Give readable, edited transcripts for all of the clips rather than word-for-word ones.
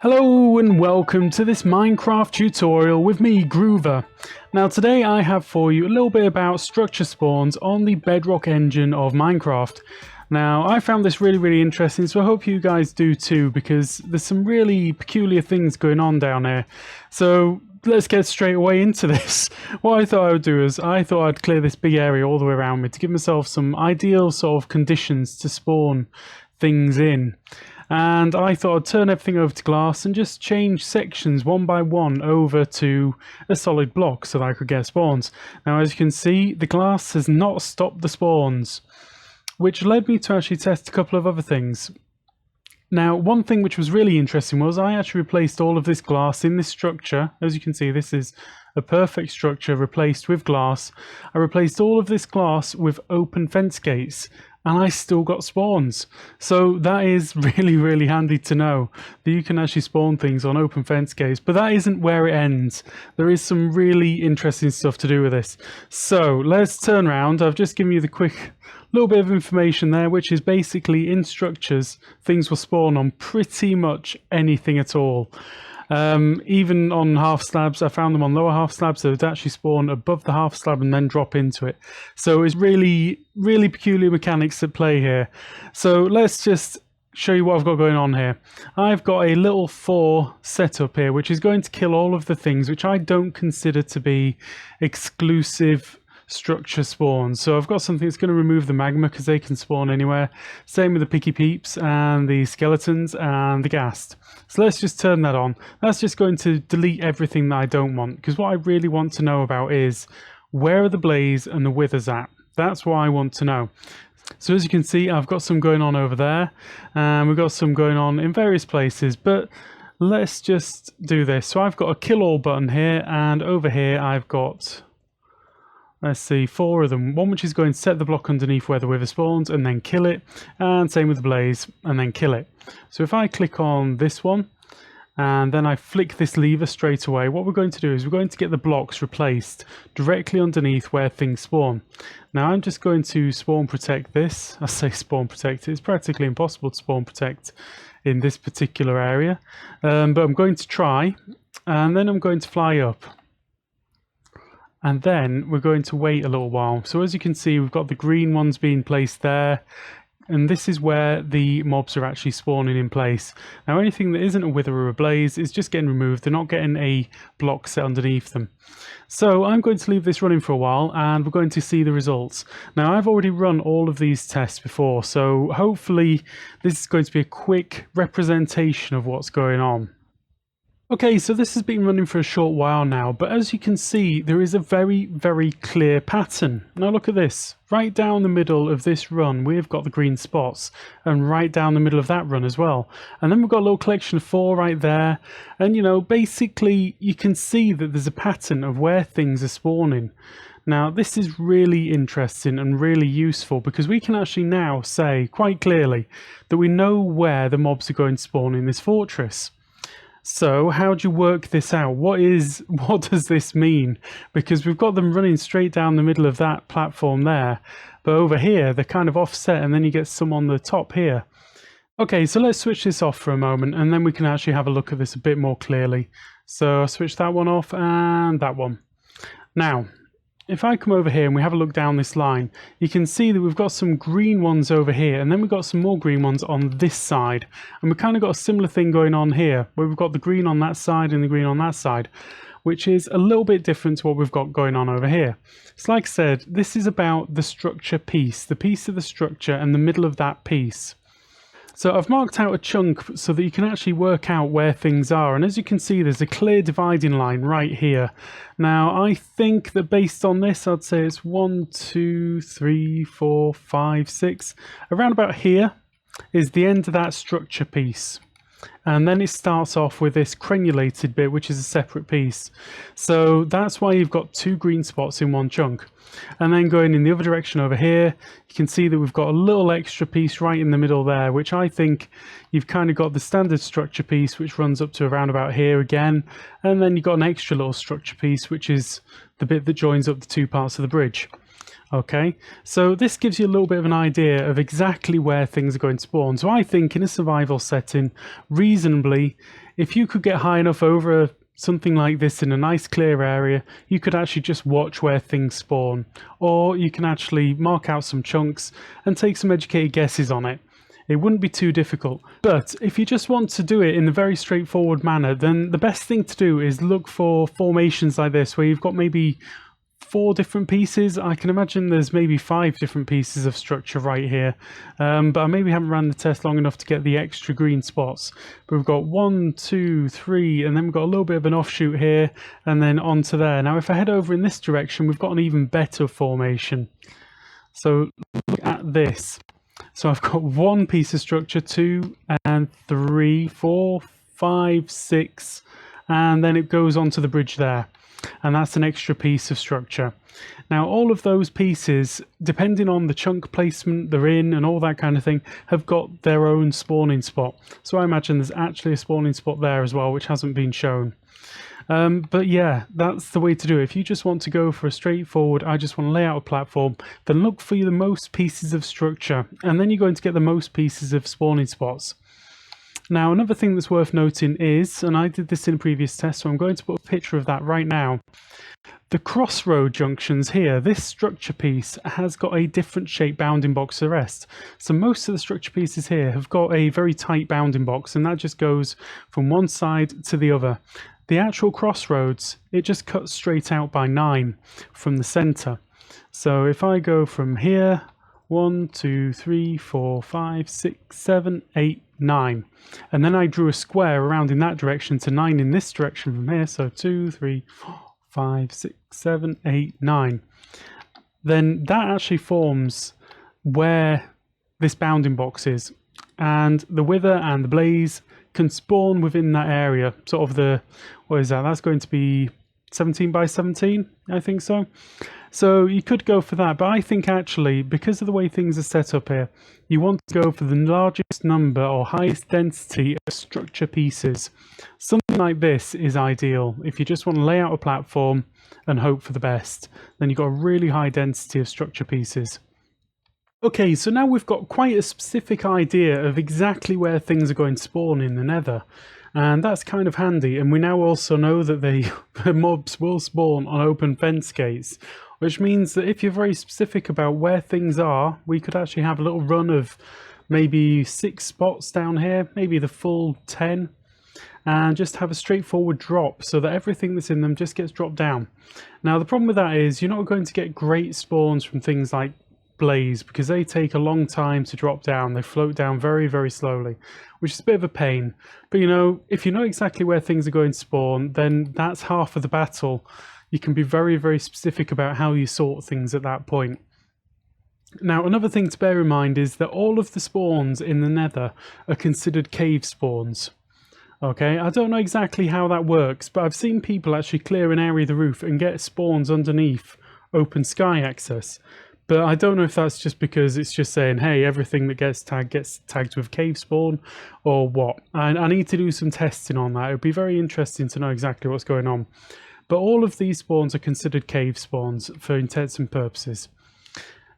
Hello and welcome to this Minecraft tutorial with me, Gruva. Now today I have for you a little bit about structure spawns on the Bedrock engine of Minecraft. Now I found this really interesting, so I hope you guys do too, because there's some really peculiar things going on down here. So let's get straight away into this. What I thought I would do is I thought I'd clear this big area all the way around me to give myself some ideal sort of conditions to spawn things in. And I thought I'd turn everything over to glass and just change sections one by one over to a solid block so that I could get spawns. Now as you can see, the glass has not stopped the spawns, which led me to actually test a couple of other things. Now one thing which was really interesting was I actually replaced all of this glass in this structure. As you can see, this is a perfect structure replaced with glass. I replaced all of this glass with open fence gates, and I still got spawns. So that is really handy to know, that you can actually spawn things on open fence gates. But that isn't where it ends. There is some really interesting stuff to do with this. So let's turn around. I've just given you the quick little bit of information there, which is basically in structures, things will spawn on pretty much anything at all. Even on half slabs, I found them on lower half slabs, so they'd actually spawn above the half slab and then drop into it. So it's really peculiar mechanics at play here. So let's just show you what I've got going on here. I've got a little 4 setup here, which is going to kill all of the things which I don't consider to be exclusive structure spawns. So I've got something that's going to remove the magma because they can spawn anywhere. Same with the picky peeps and the skeletons and the ghast. So let's just turn that on. That's just going to delete everything that I don't want, because what I really want to know about is where are the blaze and the withers at. That's what I want to know. So as you can see, I've got some going on over there, and we've got some going on in various places, but let's just do this. So I've got a kill all button here, and over here I've got, let's see, 4 of them. One which is going to set the block underneath where the wither spawns and then kill it, and same with the blaze and then kill it. So if I click on this one and then I flick this lever straight away, what we're going to do is we're going to get the blocks replaced directly underneath where things spawn. Now I'm just going to spawn protect this. I say spawn protect, it's practically impossible to spawn protect in this particular area, but I'm going to try, and then I'm going to fly up. And then we're going to wait a little while. So as you can see, we've got the green ones being placed there. And this is where the mobs are actually spawning in place. Now anything that isn't a wither or a blaze is just getting removed. They're not getting a block set underneath them. So I'm going to leave this running for a while and we're going to see the results. Now I've already run all of these tests before, so hopefully this is going to be a quick representation of what's going on. Okay, so this has been running for a short while now, but as you can see, there is a very clear pattern. Now look at this. Right down the middle of this run, we've got the green spots, and right down the middle of that run as well. And then we've got a little collection of 4 right there, and you know, basically you can see that there's a pattern of where things are spawning. Now this is really interesting and really useful, because we can actually now say quite clearly that we know where the mobs are going to spawn in this fortress. So how do you work this out? What does this mean? Because we've got them running straight down the middle of that platform there, but over here they're kind of offset, and then you get some on the top here. Okay, so let's switch this off for a moment, and then we can actually have a look at this a bit more clearly. So I'll switch that one off and that one. Now if I come over here and we have a look down this line, you can see that we've got some green ones over here, and then we've got some more green ones on this side. And we've kind of got a similar thing going on here, where we've got the green on that side and the green on that side, which is a little bit different to what we've got going on over here. So like I said, this is about the structure piece, the piece of the structure and the middle of that piece. So I've marked out a chunk so that you can actually work out where things are, and as you can see there's a clear dividing line right here. Now I think that based on this, I'd say it's 1, 2, 3, 4, 5, 6. Around about here is the end of that structure piece. And then it starts off with this crenulated bit, which is a separate piece. So that's why you've got 2 green spots in one chunk. And then going in the other direction over here, you can see that we've got a little extra piece right in the middle there, which I think you've kind of got the standard structure piece, which runs up to around about here again. And then you've got an extra little structure piece, which is the bit that joins up the 2 parts of the bridge. Okay, so this gives you a little bit of an idea of exactly where things are going to spawn. So I think in a survival setting, reasonably, if you could get high enough over something like this in a nice clear area, you could actually just watch where things spawn. Or you can actually mark out some chunks and take some educated guesses on it. It wouldn't be too difficult. But if you just want to do it in a very straightforward manner, then the best thing to do is look for formations like this, where you've got maybe 4 different pieces. I can imagine there's maybe 5 different pieces of structure right here, but I maybe haven't ran the test long enough to get the extra green spots. But we've got 1, 2, 3, and then we've got a little bit of an offshoot here, and then onto there. Now if I head over in this direction, we've got an even better formation. So look at this. So I've got 1 piece of structure, 2 and 3, 4, 5, 6, and then it goes onto the bridge there. And that's an extra piece of structure. Now all of those pieces, depending on the chunk placement they're in and all that kind of thing, have got their own spawning spot. So I imagine there's actually a spawning spot there as well, which hasn't been shown. But yeah, that's the way to do it. If you just want to go for a straightforward, I just want to lay out a platform, then look for the most pieces of structure, and then you're going to get the most pieces of spawning spots. Now, another thing that's worth noting is, and I did this in a previous test, so I'm going to put a picture of that right now. The crossroad junctions here, this structure piece has got a different shape bounding box to the rest. So most of the structure pieces here have got a very tight bounding box, and that just goes from one side to the other. The actual crossroads, it just cuts straight out by 9 from the center. So if I go from here, 1, 2, 3, 4, 5, 6, 7, 8, 9. And then I drew a square around in that direction to 9 in this direction from here. So 2, 3, 4, 5, 6, 7, 8, 9. Then that actually forms where this bounding box is. And the wither and the blaze can spawn within that area. Sort of the, what is that? That's going to be 17 by 17, I think so. So you could go for that, but I think actually, because of the way things are set up here, you want to go for the largest number or highest density of structure pieces. Something like this is ideal. If you just want to lay out a platform and hope for the best, then you've got a really high density of structure pieces. Okay, so now we've got quite a specific idea of exactly where things are going to spawn in the nether. And that's kind of handy, and we now also know that the mobs will spawn on open fence gates, which means that if you're very specific about where things are, we could actually have a little run of maybe 6 spots down here, maybe the full 10, and just have a straightforward drop so that everything that's in them just gets dropped down. Now the problem with that is you're not going to get great spawns from things like blaze, because they take a long time to drop down. They float down very, very slowly, which is a bit of a pain. But you know, if you know exactly where things are going to spawn, then that's half of the battle. You can be very, very specific about how you sort things at that point. Now, another thing to bear in mind is that all of the spawns in the nether are considered cave spawns. Okay, I don't know exactly how that works, but I've seen people actually clear an area of the roof and get spawns underneath open sky access. But I don't know if that's just because it's just saying, hey, everything that gets tagged with cave spawn, or what. I need to do some testing on that. It would be very interesting to know exactly what's going on. But all of these spawns are considered cave spawns for intents and purposes.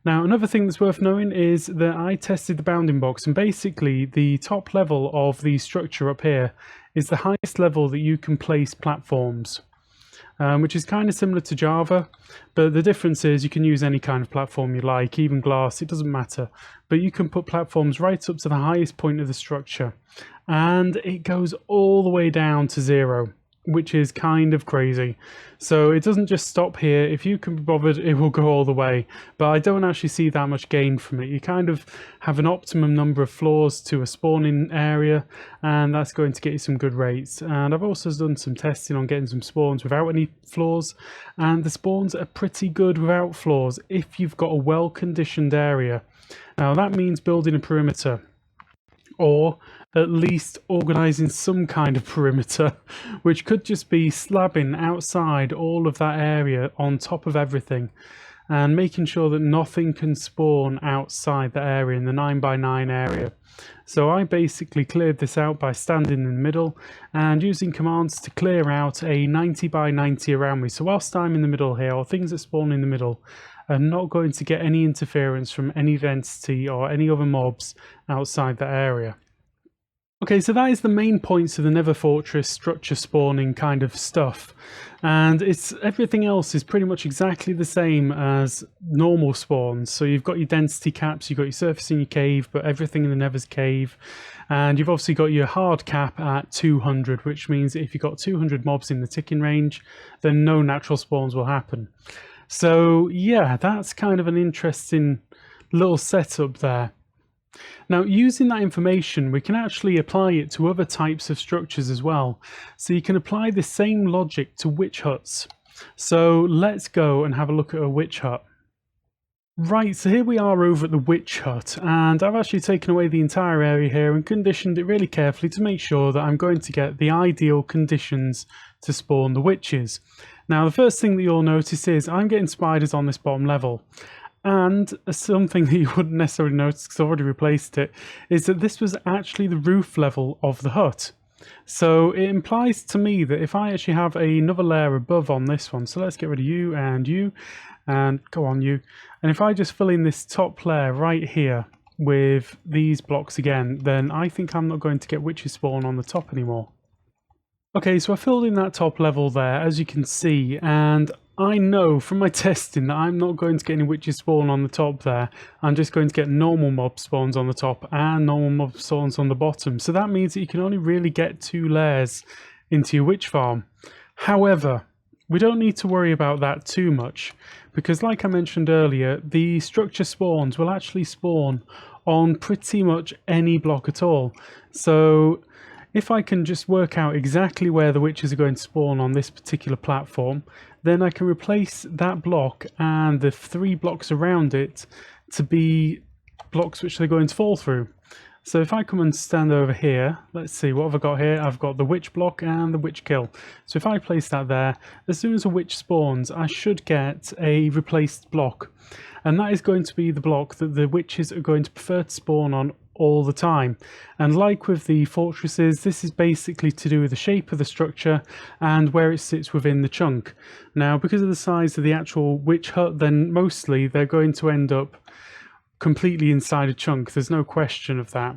Now, another thing that's worth knowing is that I tested the bounding box, and basically the top level of the structure up here is the highest level that you can place platforms. Which is kind of similar to Java, but the difference is you can use any kind of platform you like, even glass, it doesn't matter. But you can put platforms right up to the highest point of the structure, and it goes all the way down to 0, which is kind of crazy. So it doesn't just stop here. If you can be bothered, it will go all the way, but I don't actually see that much gain from it. You kind of have an optimum number of floors to a spawning area, and that's going to get you some good rates. And I've also done some testing on getting some spawns without any floors, and the spawns are pretty good without floors if you've got a well-conditioned area. Now that means building a perimeter, or at least organising some kind of perimeter, which could just be slabbing outside all of that area on top of everything, and making sure that nothing can spawn outside the area in the 9x9 area. So I basically cleared this out by standing in the middle and using commands to clear out a 90x90 around me. So whilst I'm in the middle here, or things that spawn in the middle, and not going to get any interference from any density or any other mobs outside that area. Okay, so that is the main points of the Nether Fortress structure spawning kind of stuff, and everything else is pretty much exactly the same as normal spawns. So you've got your density caps, you've got your surface in your cave, but everything in the Nether's cave, and you've obviously got your hard cap at 200, which means if you've got 200 mobs in the ticking range, then no natural spawns will happen. So yeah, that's kind of an interesting little setup there. Now, using that information, we can actually apply it to other types of structures as well. So you can apply the same logic to witch huts. So let's go and have a look at a witch hut. Right, so here we are over at the witch hut, and I've actually taken away the entire area here and conditioned it really carefully to make sure that I'm going to get the ideal conditions to spawn the witches. Now, the first thing that you'll notice is I'm getting spiders on this bottom level. And something that you wouldn't necessarily notice because I've already replaced it, is that this was actually the roof level of the hut. So it implies to me that if I actually have another layer above on this one, so let's get rid of you, and go on you. And if I just fill in this top layer right here with these blocks again, then I think I'm not going to get witches spawn on the top anymore. Okay, so I filled in that top level there, as you can see, and I know from my testing that I'm not going to get any witches spawn on the top there. I'm just going to get normal mob spawns on the top and normal mob spawns on the bottom. So that means that you can only really get 2 layers into your witch farm. However, we don't need to worry about that too much, because like I mentioned earlier, the structure spawns will actually spawn on pretty much any block at all. So if I can just work out exactly where the witches are going to spawn on this particular platform, then I can replace that block and the 3 blocks around it to be blocks which they're going to fall through. So if I come and stand over here, let's see, what have I got here? I've got the witch block and the witch kill. So if I place that there, as soon as a witch spawns, I should get a replaced block. And that is going to be the block that the witches are going to prefer to spawn on all the time. And like with the fortresses, this is basically to do with the shape of the structure and where it sits within the chunk. Now, because of the size of the actual witch hut, then mostly they're going to end up completely inside a chunk. There's no question of that.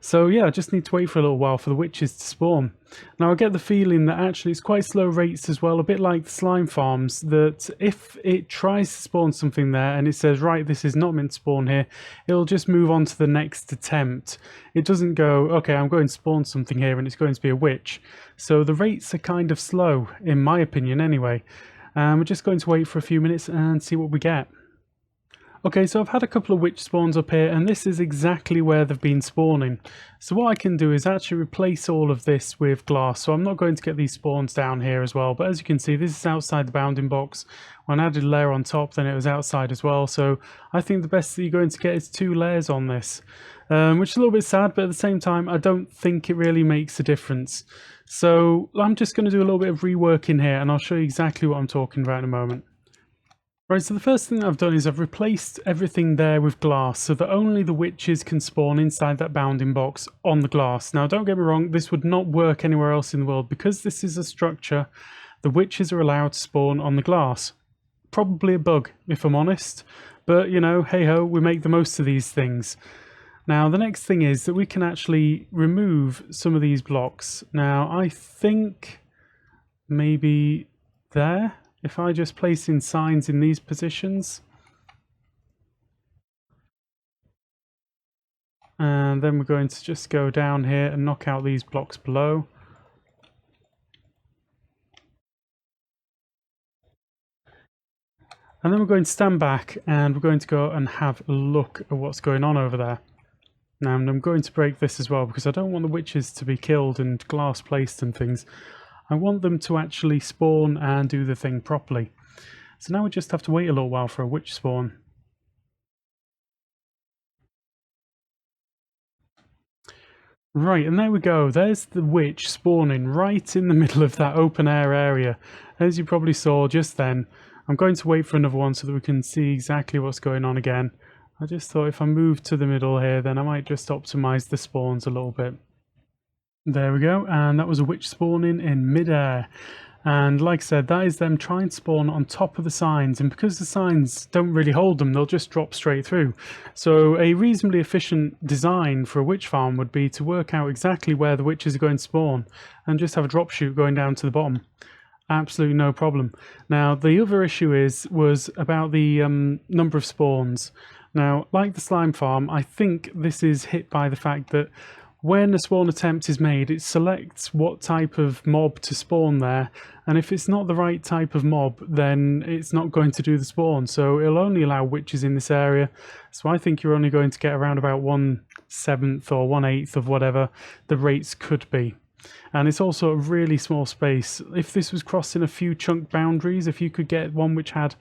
So yeah, I just need to wait for a little while for the witches to spawn. Now I get the feeling that actually it's quite slow rates as well, a bit like the slime farms, that if it tries to spawn something there and it says, right, this is not meant to spawn here, it'll just move on to the next attempt. It doesn't go, okay, I'm going to spawn something here and it's going to be a witch. So the rates are kind of slow, in my opinion anyway. We're just going to wait for a few minutes and see what we get. Okay, so I've had a couple of witch spawns up here, and this is exactly where they've been spawning. So what I can do is actually replace all of this with glass. So I'm not going to get these spawns down here as well, but as you can see, this is outside the bounding box. When I added a layer on top, then it was outside as well. So I think the best that you're going to get is 2 layers on this, which is a little bit sad, but at the same time, I don't think it really makes a difference. So I'm just going to do a little bit of rework in here, and I'll show you exactly what I'm talking about in a moment. Right, so the first thing I've done is I've replaced everything there with glass so that only the witches can spawn inside that bounding box on the glass. Now don't get me wrong, this would not work anywhere else in the world. Because this is a structure, the witches are allowed to spawn on the glass. Probably a bug, if I'm honest, but you know, hey ho, we make the most of these things. Now the next thing is that we can actually remove some of these blocks. Now I think maybe there. If I just place in signs in these positions, and then we're going to just go down here and knock out these blocks below. And then we're going to stand back and we're going to go and have a look at what's going on over there. Now I'm going to break this as well because I don't want the witches to be killed and glass placed and things. I want them to actually spawn and do the thing properly. So now we just have to wait a little while for a witch spawn. Right, and there we go. There's the witch spawning right in the middle of that open air area. As you probably saw just then, I'm going to wait for another one so that we can see exactly what's going on again. I just thought if I move to the middle here, then I might just optimize the spawns a little bit. There we go, and that was a witch spawning in midair. And like I said, that is them trying to spawn on top of the signs, and because the signs don't really hold them, they'll just drop straight through. So a reasonably efficient design for a witch farm would be to work out exactly where the witches are going to spawn and just have a drop chute going down to the bottom. Absolutely no problem. Now the other issue was about the number of spawns. Now, like the slime farm, I think this is hit by the fact that when a spawn attempt is made, it selects what type of mob to spawn there, and if it's not the right type of mob, then it's not going to do the spawn, so it'll only allow witches in this area. So I think you're only going to get around about 1/7 or 1/8 of whatever the rates could be. And it's also a really small space. If this was crossing a few chunk boundaries, if you could get one which had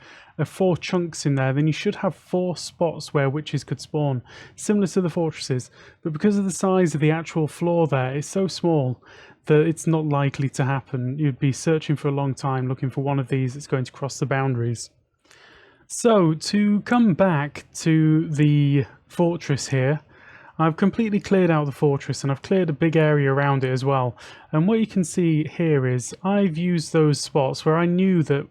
4 chunks in there, then you should have 4 spots where witches could spawn, similar to the fortresses. But because of the size of the actual floor there, it's so small that it's not likely to happen. You'd be searching for a long time looking for one of these that's going to cross the boundaries. So to come back to the fortress here, I've completely cleared out the fortress and I've cleared a big area around it as well. And what you can see here is I've used those spots where I knew that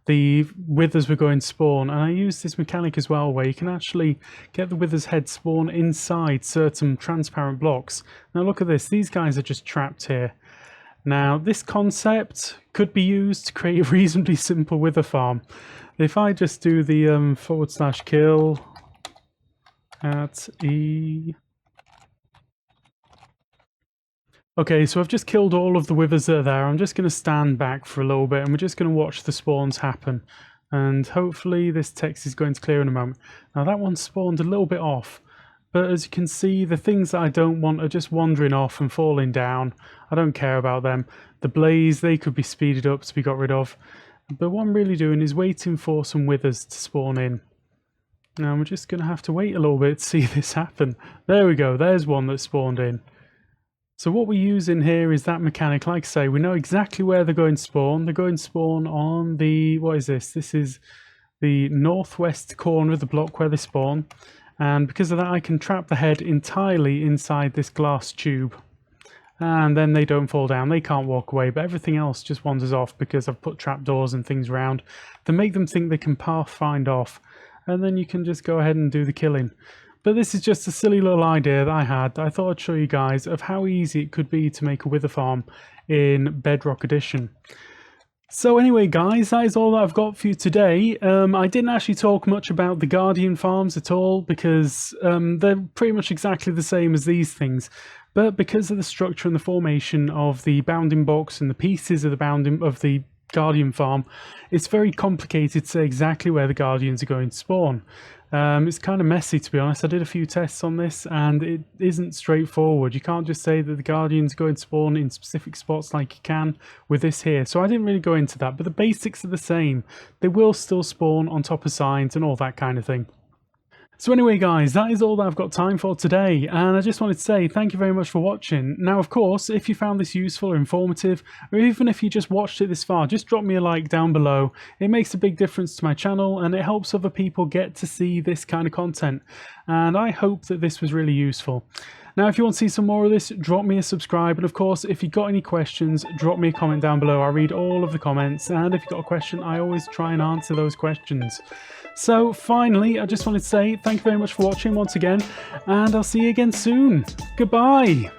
the withers were going to spawn, and I used this mechanic as well where you can actually get the wither's head spawn inside certain transparent blocks. Now look at this, these guys are just trapped here. Now this concept could be used to create a reasonably simple wither farm. If I just do the /kill at E. Okay, so I've just killed all of the withers that are there. I'm just going to stand back for a little bit and we're just going to watch the spawns happen. And hopefully this text is going to clear in a moment. Now that one spawned a little bit off, but as you can see, the things that I don't want are just wandering off and falling down. I don't care about them. The blaze, they could be speeded up to be got rid of. But what I'm really doing is waiting for some withers to spawn in. Now we're just going to have to wait a little bit to see this happen. There we go, there's one that spawned in. So what we use in here is that mechanic. Like I say, we know exactly where they're going to spawn. They're going to spawn on the, what is this? This is the northwest corner of the block where they spawn. And because of that, I can trap the head entirely inside this glass tube. And then they don't fall down. They can't walk away, but everything else just wanders off because I've put trapdoors and things around to make them think they can pathfind off. And then you can just go ahead and do the killing. But this is just a silly little idea that I had. I thought I'd show you guys of how easy it could be to make a wither farm in Bedrock Edition. So anyway guys, that is all that I've got for you today. I didn't actually talk much about the Guardian farms at all because they're pretty much exactly the same as these things. But because of the structure and the formation of the bounding box and the pieces of the Guardian farm, it's very complicated to say exactly where the Guardians are going to spawn. It's kind of messy, to be honest. I did a few tests on this and it isn't straightforward. You can't just say that the Guardians go and spawn in specific spots like you can with this here. So I didn't really go into that, but the basics are the same. They will still spawn on top of signs and all that kind of thing. So anyway guys, that is all that I've got time for today, and I just wanted to say thank you very much for watching. Now of course, if you found this useful or informative, or even if you just watched it this far, just drop me a like down below. It makes a big difference to my channel and it helps other people get to see this kind of content, and I hope that this was really useful. Now if you want to see some more of this, drop me a subscribe, and of course if you've got any questions, drop me a comment down below. I read all of the comments, and if you've got a question, I always try and answer those questions. So finally, I just wanted to say thank you very much for watching once again, and I'll see you again soon. Goodbye!